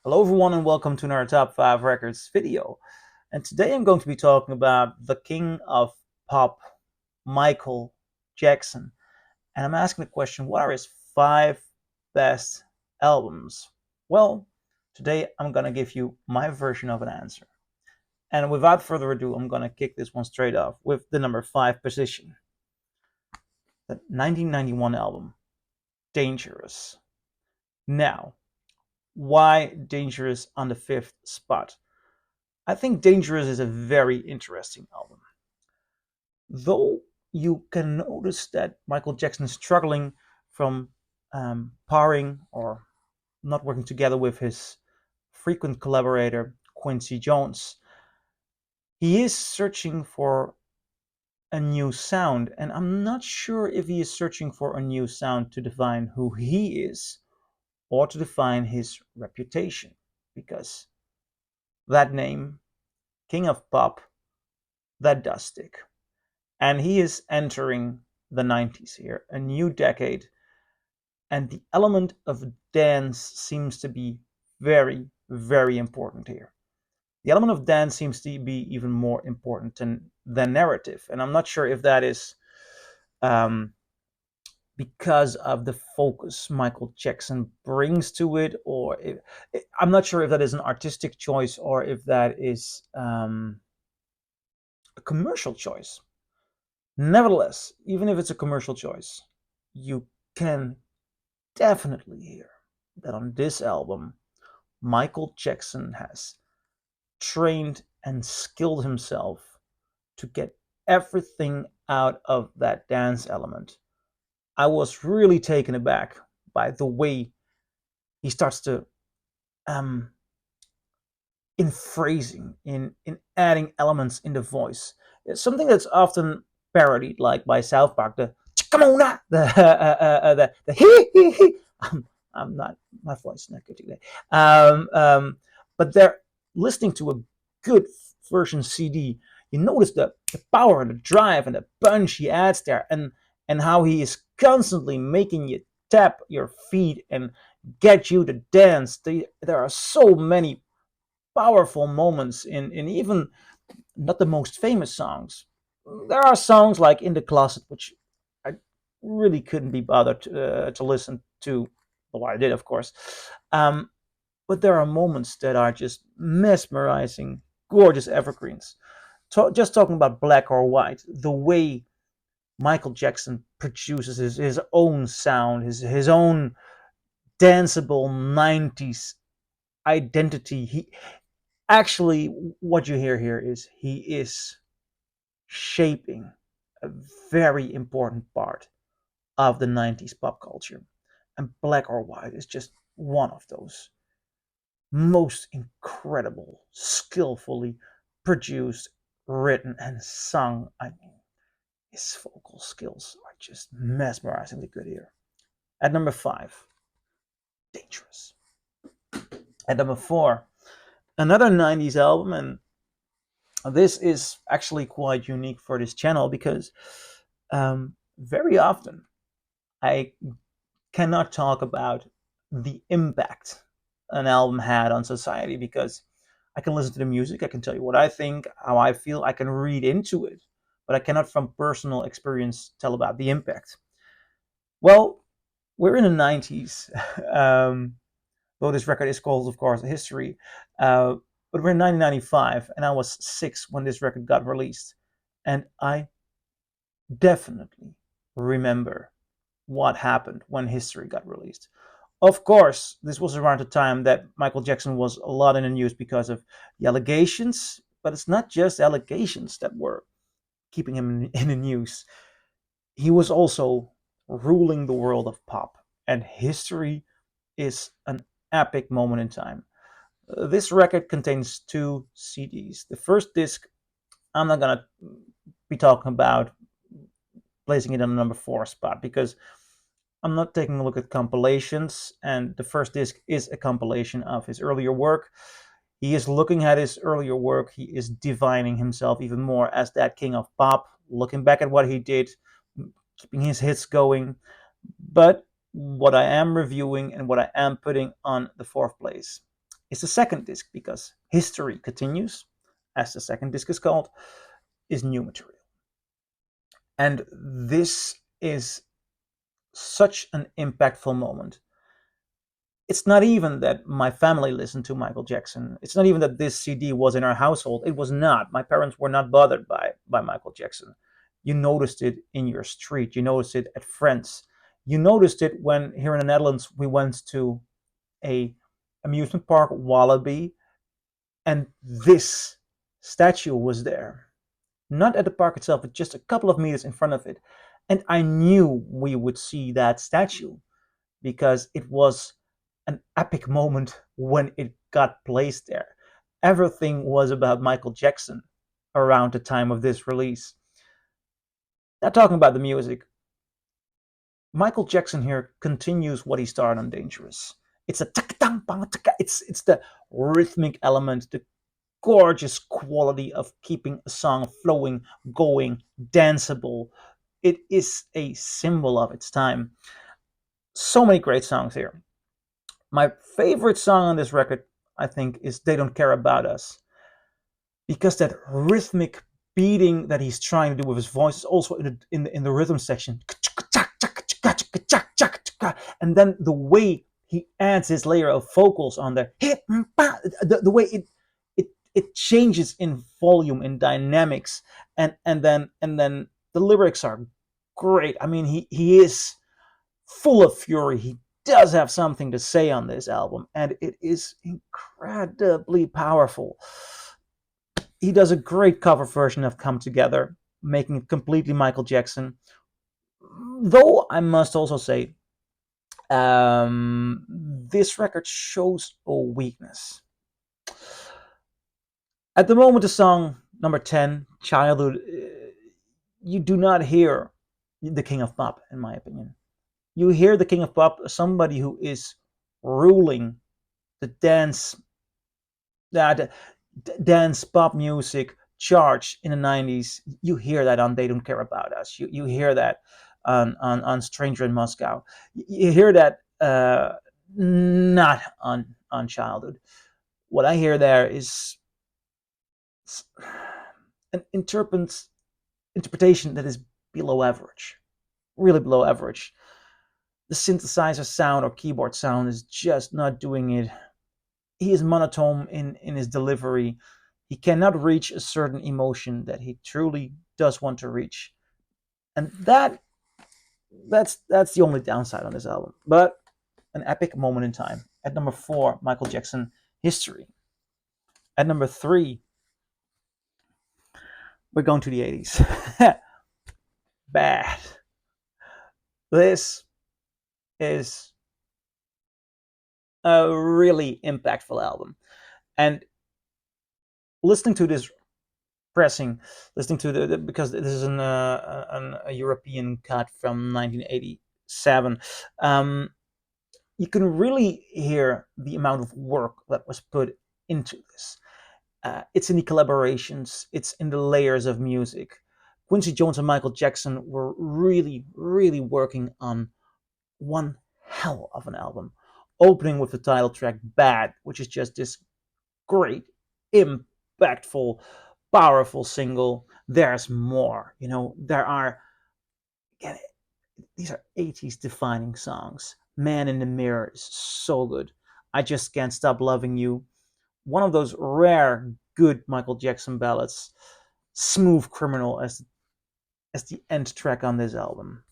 Hello everyone and welcome to another Top 5 Records video. And today I'm going to be talking about the king of pop, Michael Jackson. And I'm asking the question, what are his 5 best albums? Well, today I'm going to give you my version of an answer. And without further ado, I'm going to kick this one straight off with the number 5 position. The 1991 album, Dangerous. Now, why Dangerous on the 5th spot? I think Dangerous is a very interesting album. Though you can notice that Michael Jackson is struggling from parring or not working together with his frequent collaborator, Quincy Jones. He is searching for a new sound, and I'm not sure if he is searching for a new sound to define who he is or to define his reputation, because that name, King of Pop, that does stick. And he is entering the 90s here, a new decade, and the element of dance seems to be very, very important here. The element of dance seems to be even more important than narrative, and I'm not sure if that is um, because of the focus Michael Jackson brings to it, or I'm not sure if that is an artistic choice or if that is a commercial choice. Nevertheless, even if it's a commercial choice, you can definitely hear that on this album, Michael Jackson has trained and skilled himself to get everything out of that dance element. I was really taken aback by the way he starts to, um, in phrasing, in adding elements in the voice. It's something that's often parodied, like by South Park, the come on now, the hee hee hee. I'm not, my voice is not good today. Um, um, but they're listening to a good version CD. You notice the power and the drive and the punch he adds there, and how he is constantly making you tap your feet and get you to dance. There are so many powerful moments in even not the most famous songs. There are songs like In the Closet, which I really couldn't be bothered to listen to. Well, I did, of course. Um, but there are moments that are just mesmerizing, gorgeous evergreens. Just talking about Black or White, the way Michael Jackson produces his own sound, his own danceable 90s identity. He actually, what you hear here is he is shaping a very important part of the 90s pop culture. And Black or White is just one of those most incredible, skillfully produced, written, and sung. I mean, his vocal skills are just mesmerizingly good here. At number 5, Dangerous. At number 4, another 90s album, and this is actually quite unique for this channel because very often I cannot talk about the impact an album had on society, because I can listen to the music, I can tell you what I think, how I feel, I can read into it, but I cannot from personal experience tell about the impact. Well, we're in the 90s, though this record is called, of course, History. But we're in 1995, and I was 6 when this record got released. And I definitely remember what happened when History got released. Of course, this was around the time that Michael Jackson was a lot in the news because of the allegations, but it's not just allegations that were keeping him in the news. He was also ruling the world of pop, and History is an epic moment in time. This record contains 2 CDs. The first disc, I'm not gonna be talking about placing it on the number 4 spot, because I'm not taking a look at compilations, and the first disc is a compilation of his earlier work. He is looking at his earlier work. He is divining himself even more as that king of pop, looking back at what he did, keeping his hits going. But what I am reviewing and what I am putting on the 4th place is the second disc, because History Continues, as the second disc is called, is new material. And this is such an impactful moment. It's not even that my family listened to Michael Jackson. It's not even that this CD was in our household. It was not. My parents were not bothered by Michael Jackson. You noticed it in your street. You noticed it at friends. You noticed it when here in the Netherlands we went to a amusement park, Wallaby, and this statue was there. Not at the park itself, but just a couple of meters in front of it. And I knew we would see that statue because it was an epic moment when it got placed there. Everything was about Michael Jackson around the time of this release. Now, talking about the music, Michael Jackson here continues what he started on Dangerous. It's a it's the rhythmic element, the gorgeous quality of keeping a song flowing, going, danceable. It is a symbol of its time. So many great songs here. My favorite song on this record, I think, is They Don't Care About Us. Because that rhythmic beating that he's trying to do with his voice is also in the rhythm section. And then the way he adds his layer of vocals on there, the way it changes in volume, in dynamics, and then the lyrics are great. I mean, he is full of fury. He does have something to say on this album, and it is incredibly powerful. He does a great cover version of Come Together, making it completely Michael Jackson. Though I must also say, this record shows a weakness. At the moment, the song number 10, Childhood, you do not hear the King of Pop, in my opinion. You hear the King of Pop, somebody who is ruling the that dance pop music charge in the 90s. You hear that on They Don't Care About Us. You hear that on Stranger in Moscow. You hear that not on Childhood. What I hear there is an interpretation that is below average, really below average. The synthesizer sound or keyboard sound is just not doing it. He is monotone in his delivery. He cannot reach a certain emotion that he truly does want to reach. And that's the only downside on this album. But an epic moment in time. At number 4, Michael Jackson, History. At number 3, we're going to the 80s. Bad. This is a really impactful album. And listening to this pressing, listening to because this is a European cut from 1987, you can really hear the amount of work that was put into this. It's in the collaborations, it's in the layers of music. Quincy Jones and Michael Jackson were really, really working on one hell of an album. Opening with the title track Bad, which is just this great, impactful, powerful single. There's more. There are, again, these are 80s defining songs. Man in the Mirror is so good. I Just Can't Stop Loving You. One of those rare good Michael Jackson ballads. Smooth Criminal as the end track on this album.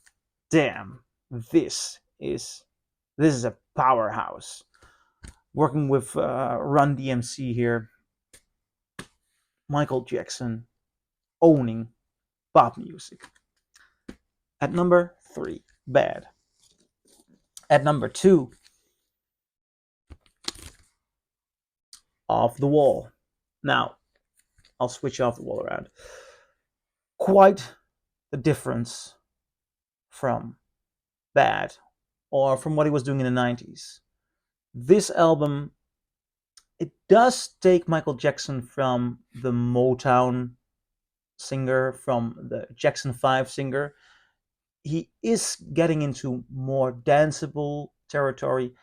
Damn, this is a powerhouse. Working with Run DMC here, Michael Jackson owning pop music. At number 3, Bad. At number 2, Off the Wall. Now, I'll switch Off the Wall around. Quite the difference from Bad or from what he was doing in the 90s. This album, it does take Michael Jackson from the Motown singer, from the Jackson 5 singer. He is getting into more danceable territory.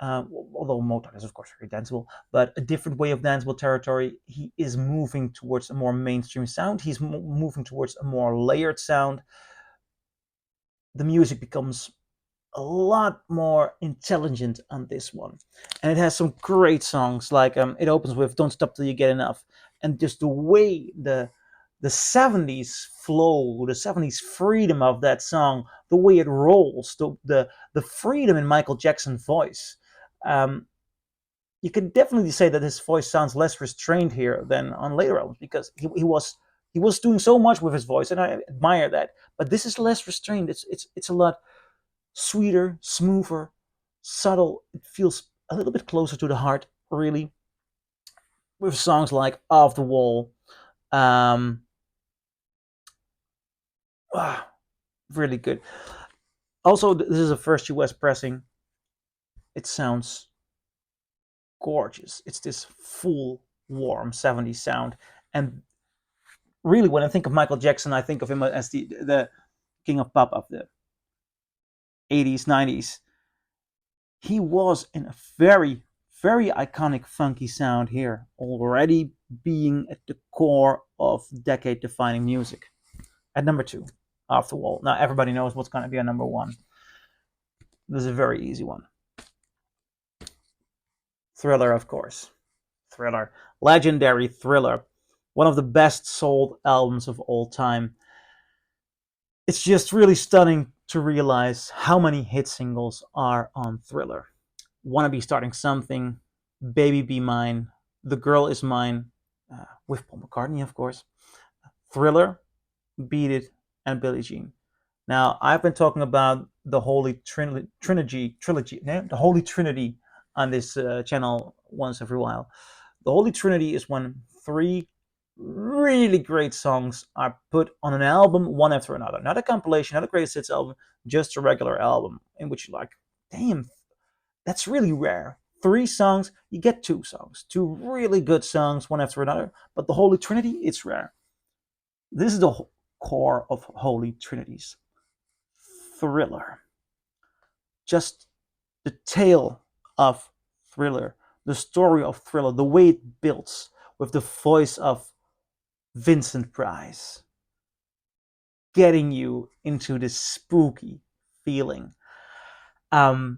Although Motown is of course very danceable, but a different way of danceable territory. He is moving towards a more mainstream sound. He's moving towards a more layered sound. The music becomes a lot more intelligent on this one, and it has some great songs. Like it opens with "Don't Stop Till You Get Enough," and just the way the 70s flow, the 70s freedom of that song, the way it rolls, the freedom in Michael Jackson's voice. Um, you can definitely say that his voice sounds less restrained here than on later albums, because he was doing so much with his voice, and I admire that. But this is less restrained. It's a lot sweeter, smoother, subtle. It feels a little bit closer to the heart, really, with songs like "Off the Wall." Um, ah, really good. Also, this is a first US pressing. It sounds gorgeous. It's this full, warm 70s sound. And really, when I think of Michael Jackson, I think of him as the king of pop of the 80s, 90s. He was in a very, very iconic funky sound here, already being at the core of decade defining music. At number two, Off the Wall. Now everybody knows what's going to be a number one. This is a very easy one. Thriller, of course. Thriller. Legendary Thriller. One of the best sold albums of all time. It's just really stunning to realize how many hit singles are on Thriller. Wanna Be Starting Something, Baby Be Mine, The Girl Is Mine, with Paul McCartney, of course, Thriller, Beat It, and Billie Jean. Now, I've been talking about the Holy Trilogy, no? The Holy Trinity on this channel once every while. The Holy Trinity is when three really great songs are put on an album one after another. Not a compilation, not a greatest hits album, just a regular album in which you're like, damn, that's really rare. Three songs, you get two songs, two really good songs, one after another. But the Holy Trinity, it's rare. This is the core of Holy Trinities. Thriller. Just the tale of Thriller, the story of Thriller, the way it builds with the voice of Vincent Price, getting you into this spooky feeling. The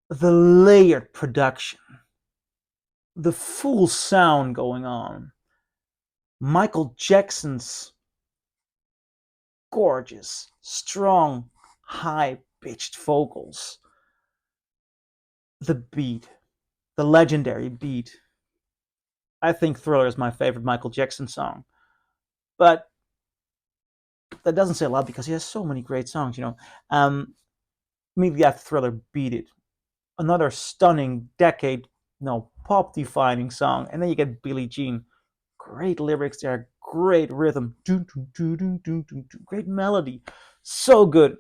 layered production, the full sound going on, Michael Jackson's gorgeous, strong, high pitched vocals, the beat, the legendary beat. I think Thriller is my favorite Michael Jackson song. But that doesn't say a lot because he has so many great songs, you know. Immediately after Thriller, Beat It. Another stunning decade, pop defining song. And then you get Billie Jean. Great lyrics there, great rhythm, great melody. So good.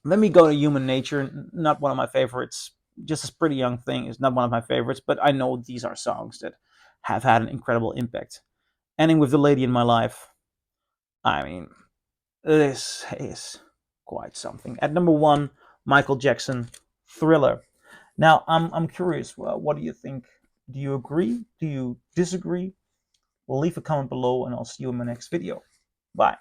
Let me go to Human Nature, not one of my favorites. Just a Pretty Young Thing is not one of my favorites, but I know these are songs that have had an incredible impact. Ending with The Lady in My Life. I mean, this is quite something. At number one, Michael Jackson, Thriller. Now, I'm curious, what do you think? Do you agree? Do you disagree? Leave a comment below and I'll see you in my next video. Bye.